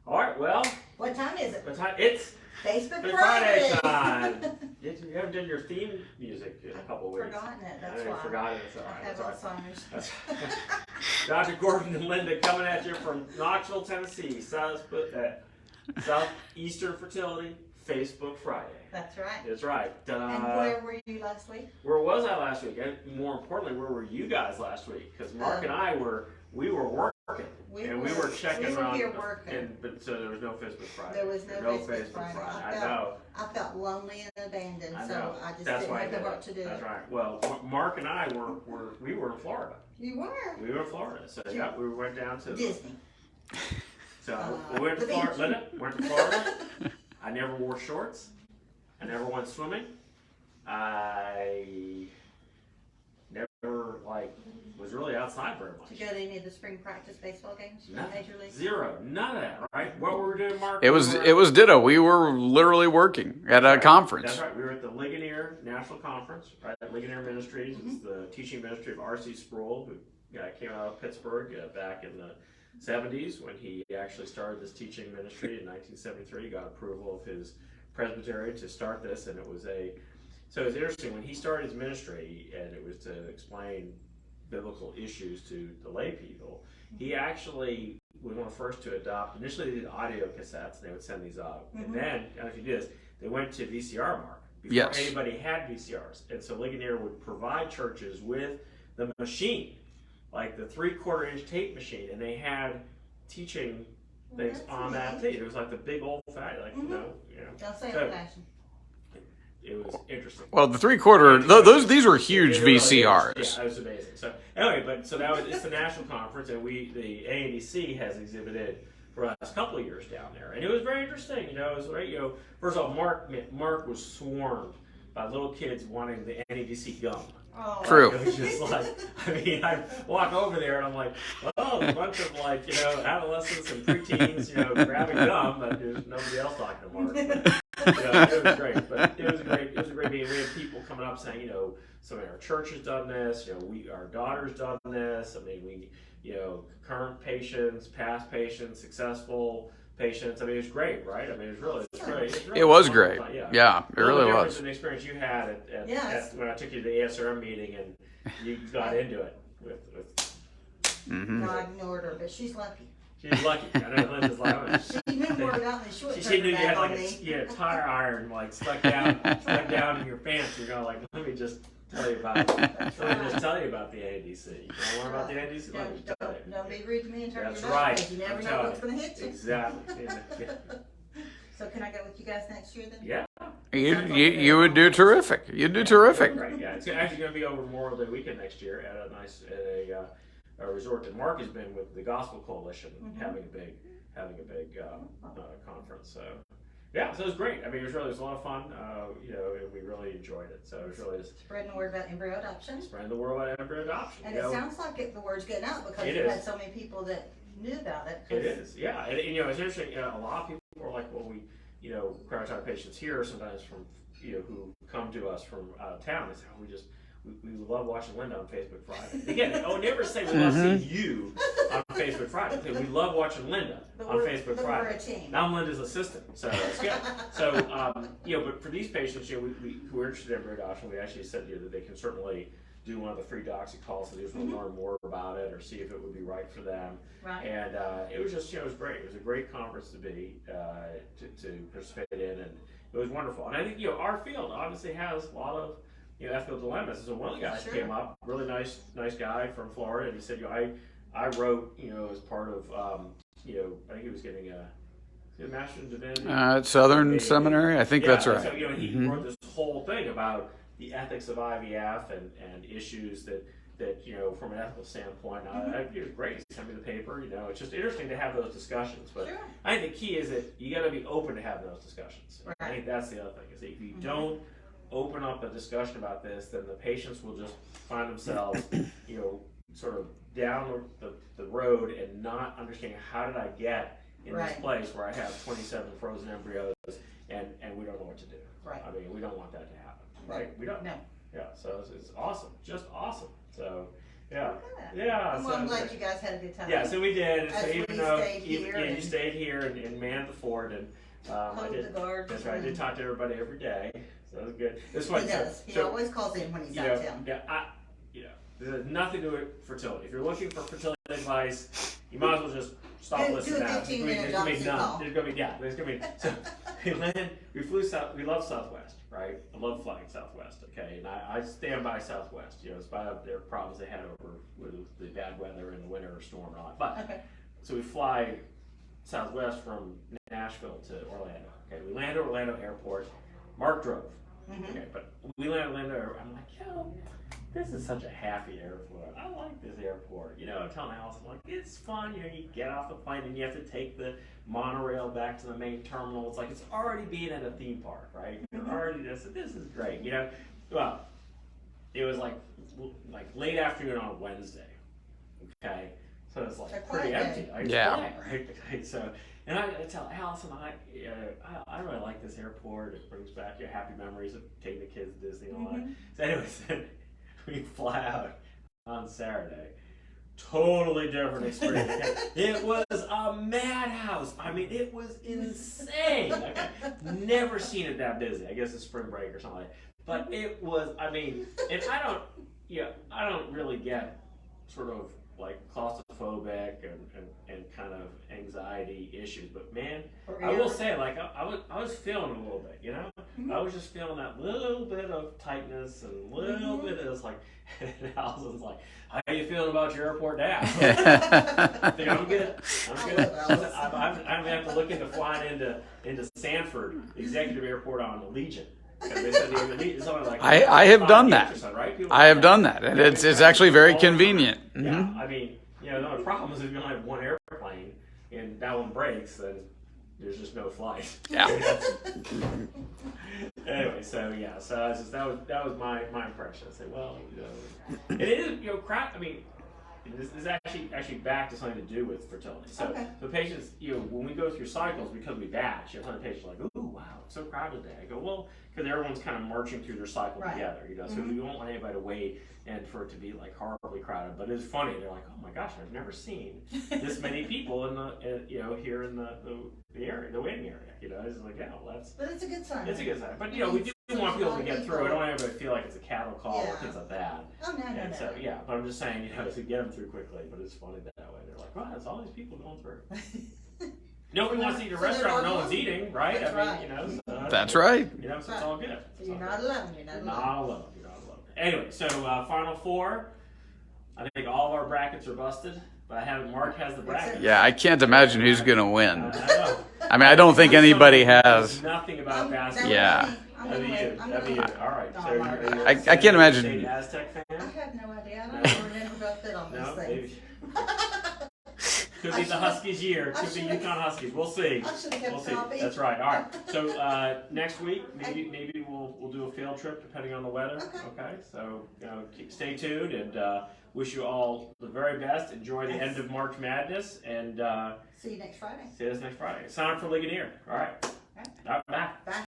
All right, well. What time is it? What time? It's Facebook Friday time. You haven't done your theme music in a couple of weeks. Forgotten it, that's I why. forgot it, it's all right. I have Alzheimer's. Dr. Gordon and Linda coming at you from Knoxville, Tennessee. Southeastern Fertility Facebook Friday. That's right. That's right. And where were you last week? Where was I last week? And more importantly, where were you guys last week? Because Mark and I were working. We were checking we were around. Here working. But so there was no Facebook Friday. There was no Facebook Friday. I know. I felt lonely and abandoned, so I just That's didn't have the work to do. That's right. Well, Mark and I were in Florida. You were? We were in Florida. So yeah, we went down to Disney. So we went to Florida. Linda, went to Florida. I never wore shorts. I never went swimming. I never was really outside very much. Did you go to any of the spring practice baseball games? Major League? Zero. None of that, right? What were we doing, Mark? It was ditto. We were literally working at a conference. That's right. We were at the Ligonier National Conference, right? Ligonier Ministries is the teaching ministry of R.C. Sproul, who came out of Pittsburgh back in the 70s when he actually started this teaching ministry in 1973. He got approval of his presbytery to start this, and it was interesting when he started his ministry, and it was to explain biblical issues to the lay people. He actually was one of the first to adopt. Initially, they did audio cassettes, and they would send these out. And then, I don't know if you did this, they went to VCR, Mark, before anybody had VCRs. And so Ligonier would provide churches with the machine, like the 3/4 inch tape machine, and they had teaching things on that tape. It was like the big old fat, Don't say old fashioned. It was interesting. Well, the 3/4, these were huge VCRs. Yeah, that was amazing. So anyway, it's the national conference, and the AADC has exhibited for us a couple of years down there, and it was very interesting. It was right. First of all, Mark was swarmed by little kids wanting the NADC gum. Oh. True. It was just I walk over there and I'm like, well, a bunch of adolescents and preteens, grabbing gum, but there's nobody else talking to Mark. It was great. But it was a great meeting. We had people coming up saying, some of our church has done this. Our daughter's done this. I mean, current patients, past patients, successful patients. I mean, it was great, right? I mean, it was great. It was great. Yeah, it really was. The experience you had at when I took you to the ASRM meeting and you got into it with. No, I ignored her, but she's lucky. She's lucky. I know Linda's like. She knew more about the short. She knew you had a tire iron stuck down in your pants. You're going let me just tell you about the AADC. You don't learn about the AADC? Don't be rude to me and turn That's your right. back, because you never know what's going to hit you. Exactly. So can I go with you guys next year then? Yeah. You would do terrific. You'd do terrific. Right. Yeah. It's actually going to be over Memorial Day weekend next year at a resort that Mark has been with the Gospel Coalition having a big conference. So. Yeah, so it was great. I mean, it was a lot of fun, and we really enjoyed it. So it was really spreading the word about embryo adoption. Spreading the word about embryo adoption. And it sounds like the word's getting out because you had so many people that knew about it. It is, yeah. And it's interesting. A lot of people are like, well, we, cryotype patients here sometimes from, who come to us from out of town. They say, we love watching Linda on Facebook Friday. Again, I would never say we love seeing you on Facebook Friday. We love watching Linda on Facebook Friday. We're a team. Now I'm Linda's assistant, so it's good. So, but for these patients, we who are interested in embryo adoption, we actually said that they can certainly do one of the free doxy calls so they just want to learn more about it or see if it would be right for them. Right. And it was just, it was great. It was a great conference to be to participate in, and it was wonderful. And I think our field obviously has a lot of ethical dilemmas. So one of the guys came up, really nice guy from Florida, and he said, I wrote, as part of, I think he was getting a Master's in Divinity. At Southern Seminary, I think that's right. So, he wrote this whole thing about the ethics of IVF and issues that from an ethical standpoint. It was great. He sent me the paper. It's just interesting to have those discussions. But I think the key is that you got to be open to having those discussions. Right. I think that's the other thing. Is that if you don't open up a discussion about this, then the patients will just find themselves, sort of down the road and not understanding how did I get in this place where I have 27 frozen embryos and we don't know what to do. Right. I mean, we don't want that to happen. Right? We don't. No. Yeah. So it's awesome. Just awesome. So Yeah. Okay. Yeah. Well, I'm glad you guys had a good time. Yeah, so we did. As So we even though stayed here you and- stayed here and manned the fort, and I Hold did. the guards. That's right. I did talk to everybody every day, so that was good. This He one, does. He always calls in when he's out of town. This has nothing to do with fertility. If you're looking for fertility advice, you might as well just stop Do listening a now. 15-minute There's gonna be doxy none. call. There's gonna be so we flew south. We love Southwest, right? I love flying Southwest. Okay, and I stand by Southwest. You know, in spite of their problems they had over with the bad weather and the winter storm and all that. But Okay. so we fly Southwest from Nashville to Orlando. Okay, we land at Orlando Airport. Mark drove. Okay, but we landed at Orlando. I'm like, yo, this is such a happy airport. I like this airport. You know, I'm telling Alice, I'm like, it's fun. You know, you get off the plane and you have to take the monorail back to the main terminal. It's like it's already being at a theme park, right? You're already this is great. You know, well, it was like late afternoon on a Wednesday. Okay, so it's like pretty empty. Yeah. Right. So. And I tell Allison, I really like this airport. It brings back your happy memories of taking the kids to Disney and all that. So anyways, we fly out on Saturday. Totally different experience. It was a madhouse. I mean, it was insane. I've never seen it that busy. I guess it's spring break or something like that. But it was, I mean, and I don't really get sort of like claustrophobic and kind of anxiety issues, but man, I will say, like I was feeling a little bit, you know, I was just feeling that little bit of tightness and a little bit of like, and Allison's like, how are you feeling about your airport now? I think I'm good. I'm gonna have to look into flying into Sanford Executive Airport on Allegiant. They said it's only like I have done that. Right? I have done that, and it's actually very convenient. Yeah, I mean, you know, the only problem is if you only have one airplane and that one breaks, then there's just no flight. Yeah. Anyway, so yeah, so that was my impression. I said, well, you know, and it is, you know, crap. I mean, this is actually back to something to do with fertility. So the patients, you know, when we go through cycles, because we batch, you know, some patients are like, ooh, wow, it's so crowded today. I go, well, because everyone's kind of marching through their cycle together, you know, so we don't want anybody to wait and for it to be like horribly crowded. But it's funny, they're like, oh my gosh, I've never seen this many people in the, you know, here in the area, the waiting area, you know. It's like, yeah, well, But it's a good sign. it's a good sign. But you know, we do want people to get through. I don't want everybody to feel like it's a cattle call or things like that. Oh no. And so yeah, but I'm just saying, you know, to get them through quickly. But it's funny that way. They're like, wow, there's all these people going through. Nobody wants to eat at a restaurant where no one's eating, right? That's I mean, you know. So That's right. You know, so it's all good. So you're not alone. You're not alone. Not alone. You're not alone. Anyway, so Final Four. I think all of our brackets are busted, but Mark has the bracket. Yeah, I can't imagine who's going to win. I know. I mean, I don't think anybody has. Nothing about basketball. Yeah. That'd be you. That'd be you. All right. So you're I can't imagine. State Aztec fan? I have no idea. I don't remember about that on No, these things. maybe. Could be the Huskies' year. Could be Yukon Huskies. We'll see. I should have kept We'll see. copy. That's right. All right. So next week, maybe we'll do a field trip depending on the weather. Okay. So stay tuned and wish you all the very best. Enjoy the end of March Madness and See you next Friday. see us next Friday. Sign up for Ligonier. All right. Bye.